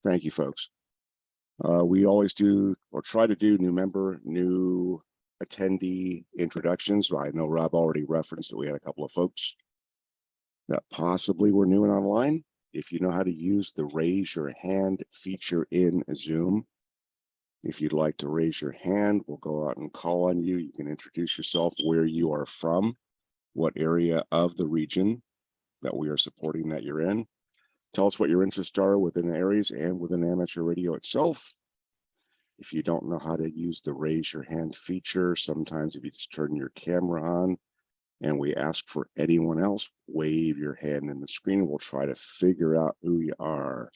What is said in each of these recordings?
Thank you, folks. We always do or try to do new attendee introductions. I know Rob already referenced that we had a couple of folks that possibly were new and online. If you know how to use the raise your hand feature in Zoom, if you'd like to raise your hand, we'll go out and call on you. You can introduce yourself, where you are from, what area of the region that we are supporting that you're in. Tell us what your interests are within ARES and within amateur radio itself. If you don't know how to use the raise your hand feature, sometimes if you just turn your camera on and we ask for anyone else, wave your hand in the screen and we'll try to figure out who you are.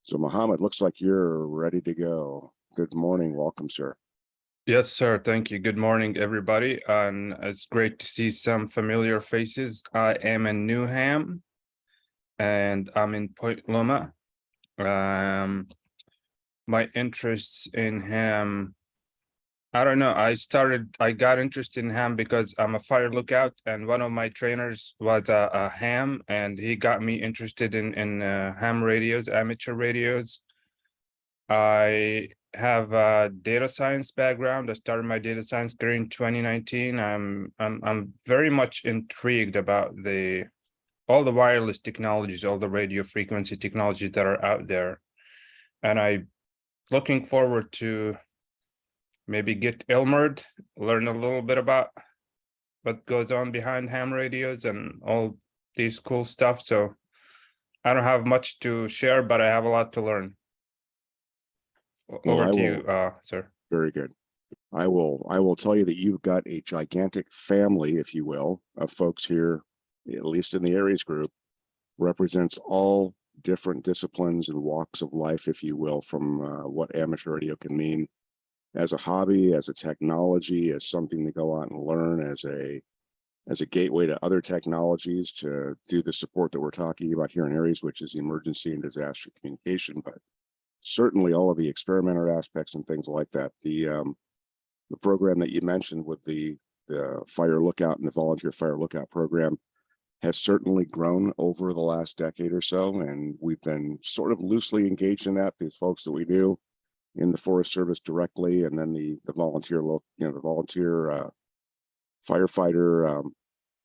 So Mohammed, looks like you're ready to go. Good morning. Welcome, sir. Yes, sir. Thank you. Good morning, everybody. And it's great to see some familiar faces. I am in Newham and I'm in Point Loma. My interests in ham, I don't know. I got interested in ham because I'm a fire lookout, and one of my trainers was a ham, and he got me interested in ham radios, amateur radios. I have a data science background. I started my data science career in 2019. I'm very much intrigued about all the wireless technologies, all the radio frequency technologies that are out there, and I looking forward to maybe get Elmered, learn a little bit about what goes on behind ham radios and all these cool stuff. So I don't have much to share, but I have a lot to learn. Over to you, sir. Very good. I will tell you that you've got a gigantic family, if you will, of folks here, at least in the ARES group, represents all different disciplines and walks of life, if you will, from what amateur radio can mean as a hobby, as a technology, as something to go out and learn, as a gateway to other technologies to do the support that we're talking about here in ARES, which is emergency and disaster communication. But certainly all of the experimenter aspects and things like that. The program that you mentioned with the fire lookout and the volunteer fire lookout program has certainly grown over the last decade or so, and we've been sort of loosely engaged in that. These folks that we knew in the Forest Service directly, and then the volunteer, the volunteer firefighter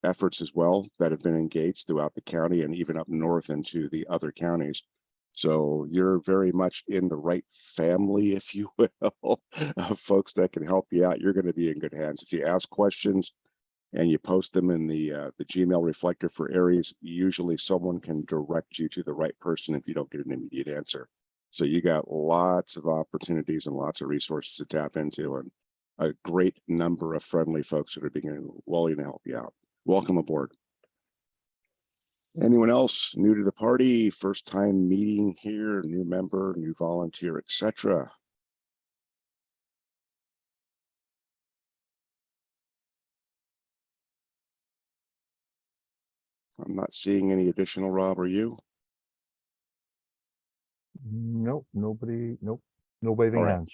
efforts as well that have been engaged throughout the county and even up north into the other counties. So you're very much in the right family, if you will, of folks that can help you out. You're going to be in good hands. If you ask questions and you post them in the Gmail reflector for ARES, usually someone can direct you to the right person if you don't get an immediate answer. So you got lots of opportunities and lots of resources to tap into, and a great number of friendly folks that are being willing to help you out. Welcome aboard. Anyone else new to the party, first time meeting here, new member, new volunteer, etc.? I'm not seeing any additional. Rob, are you? Nope, nobody, nope, no waving hands.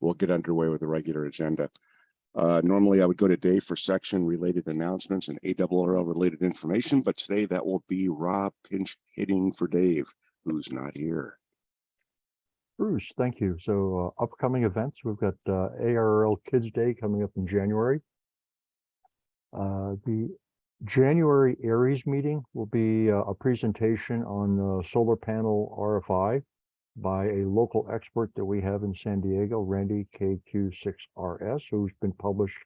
We'll get underway with the regular agenda. Normally I would go to Dave for section related announcements and ARRL related information, but today that will be Rob pinch hitting for Dave, who's not here. Bruce, thank you. So upcoming events, we've got ARRL Kids Day coming up in January. The January ARES meeting will be a presentation on solar panel RFI by a local expert that we have in San Diego, Randy KQ6RS, who's been published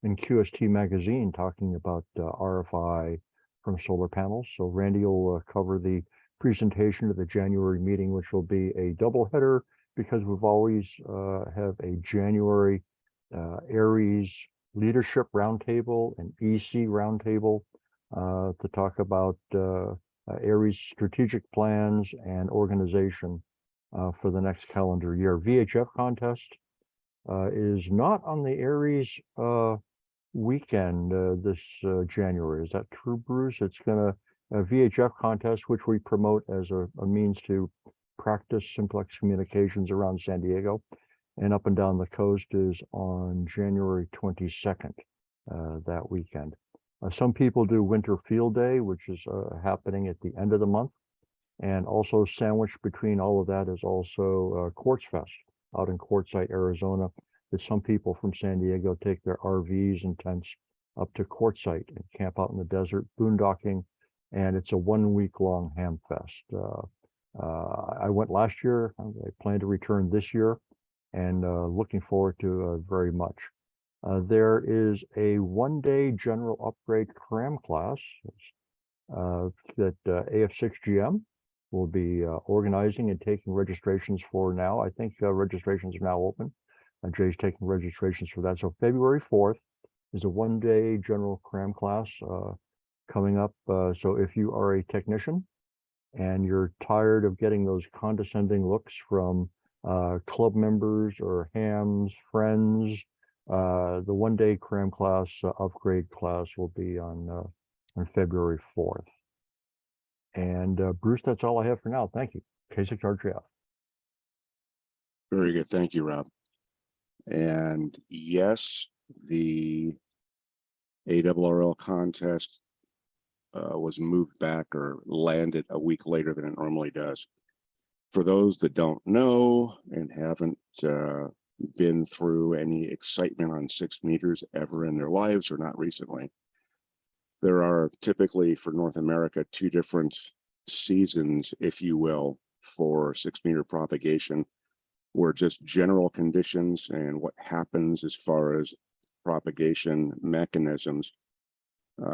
in QST magazine talking about RFI from solar panels. So Randy will cover the presentation of the January meeting, which will be a double header because we've always have a January ARES leadership roundtable and EC roundtable to talk about ARES strategic plans and organization for the next calendar year. VHF contest is not on the ARES weekend this January. Is that true, Bruce? It's gonna a VHF contest, which we promote as a means to practice simplex communications around San Diego and up and down the coast, is on January 22nd that weekend. Some people do Winter Field Day, which is happening at the end of the month. And also sandwiched between all of that is also Quartz Fest out in Quartzsite, Arizona, that some people from San Diego take their RVs and tents up to Quartzsite and camp out in the desert, boondocking, and it's a 1 week long ham fest. I went last year. I plan to return this year, and looking forward to very much. There is a 1-day general upgrade cram class that AF6GM will be organizing and taking registrations for now. I think registrations are now open. Jay's taking registrations for that. So February 4th is a 1-day general cram class coming up. So if you are a technician and you're tired of getting those condescending looks from club members or hams, friends, the 1-day cram class upgrade class will be on February 4th. And Bruce, that's all I have for now. Thank you. K6RGF. Very good. Thank you, Rob. And yes, the ARRL contest was moved back or landed a week later than it normally does. For those that don't know and haven't been through any excitement on 6 meters ever in their lives or not recently, there are typically for North America 2 different seasons, if you will, for 6 meter propagation, where just general conditions and what happens as far as propagation mechanisms.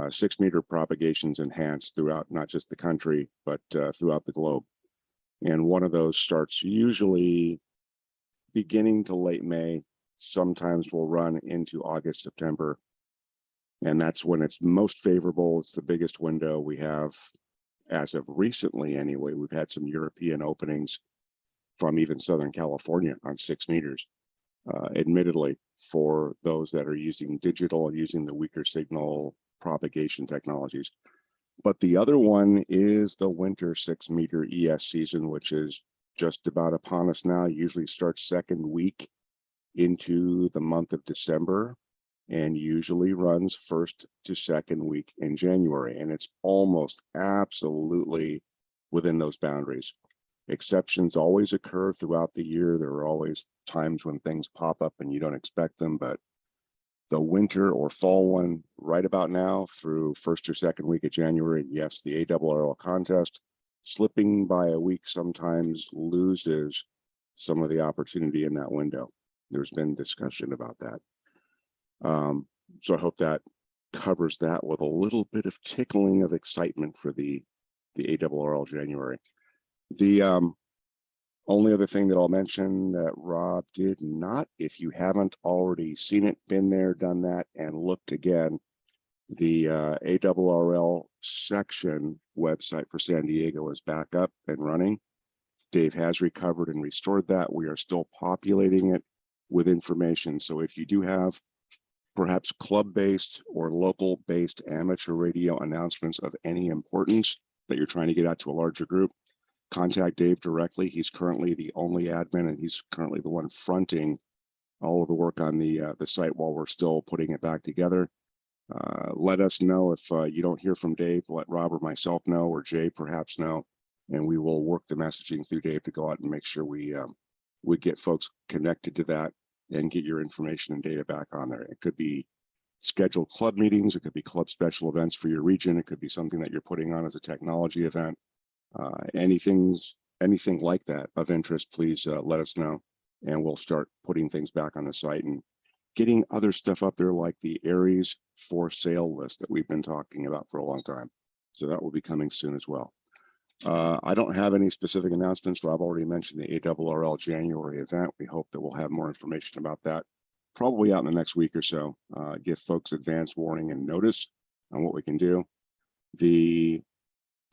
6 meter propagations enhanced throughout not just the country, but throughout the globe. And one of those starts usually beginning to late May, sometimes will run into August, September. And that's when it's most favorable. It's the biggest window we have as of recently anyway. We've had some European openings from even Southern California on 6 meters, admittedly, for those that are using digital and using the weaker signal propagation technologies. But the other one is the winter 6 meter ES season, which is just about upon us now. Usually starts second week into the month of December and usually runs first to second week in January. And it's almost absolutely within those boundaries. Exceptions always occur throughout the year. There are always times when things pop up and you don't expect them, but the winter or fall one right about now through first or second week of January, yes, the ARRL contest, slipping by a week sometimes loses some of the opportunity in that window. There's been discussion about that. So I hope that covers that with a little bit of tickling of excitement for the ARRL January. The only other thing that I'll mention that Rob did not, if you haven't already seen it, been there, done that, and looked again, the ARRL section website for San Diego is back up and running. Dave has recovered and restored that. We are still populating it with information. So if you do have perhaps club-based or local-based amateur radio announcements of any importance that you're trying to get out to a larger group, contact Dave directly. He's currently the only admin, and he's currently the one fronting all of the work on the site while we're still putting it back together. Let us know if you don't hear from Dave. Let Rob or myself know, or Jay perhaps know, and we will work the messaging through Dave to go out and make sure we get folks connected to that and get your information and data back on there. It could be scheduled club meetings. It could be club special events for your region. It could be something that you're putting on as a technology event. Anything like that of interest, please let us know, and we'll start putting things back on the site and getting other stuff up there like the ARES for sale list that we've been talking about for a long time. So that will be coming soon as well. I don't have any specific announcements. Rob already mentioned the ARRL January event. We hope that we'll have more information about that probably out in the next week or so. Give folks advance warning and notice on what we can do. The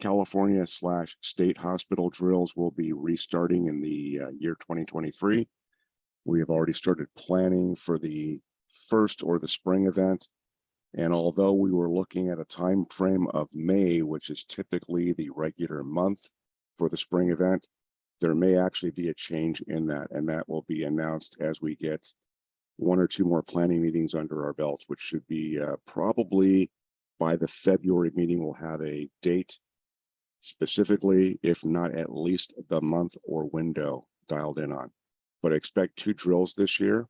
California/state hospital drills will be restarting in the year 2023. We have already started planning for the first or the spring event. And although we were looking at a time frame of May, which is typically the regular month for the spring event, there may actually be a change in that, and that will be announced as we get 1 or 2 more planning meetings under our belts, which should be probably by the February meeting. We'll have a date specifically, if not at least the month or window dialed in on. But expect 2 drills this year.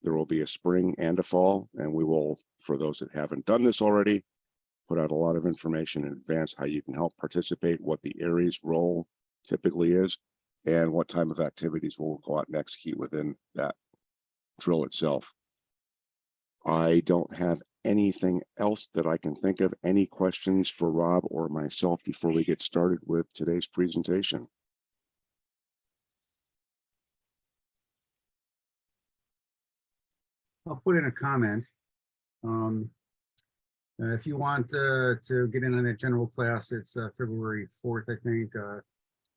There will be a spring and a fall, and we will, for those that haven't done this already, put out a lot of information in advance how you can help participate, what the ARES role typically is, and what type of activities we'll go out and execute within that drill itself. I don't have anything else that I can think of. Any questions for Rob or myself before we get started with today's presentation? I'll put in a comment. If you want to get in on that general class, it's February 4th, I think.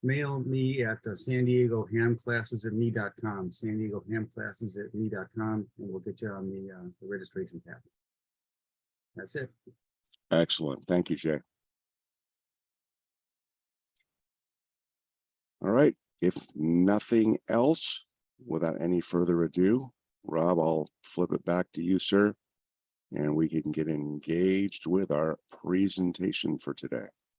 Mail me at SanDiegoHamClassesAtMe.com, SanDiegoHamClassesAtMe.com, and we'll get you on the registration path. That's it. Excellent. Thank you, Jay. All right. If nothing else, without any further ado, Rob, I'll flip it back to you, sir, and we can get engaged with our presentation for today.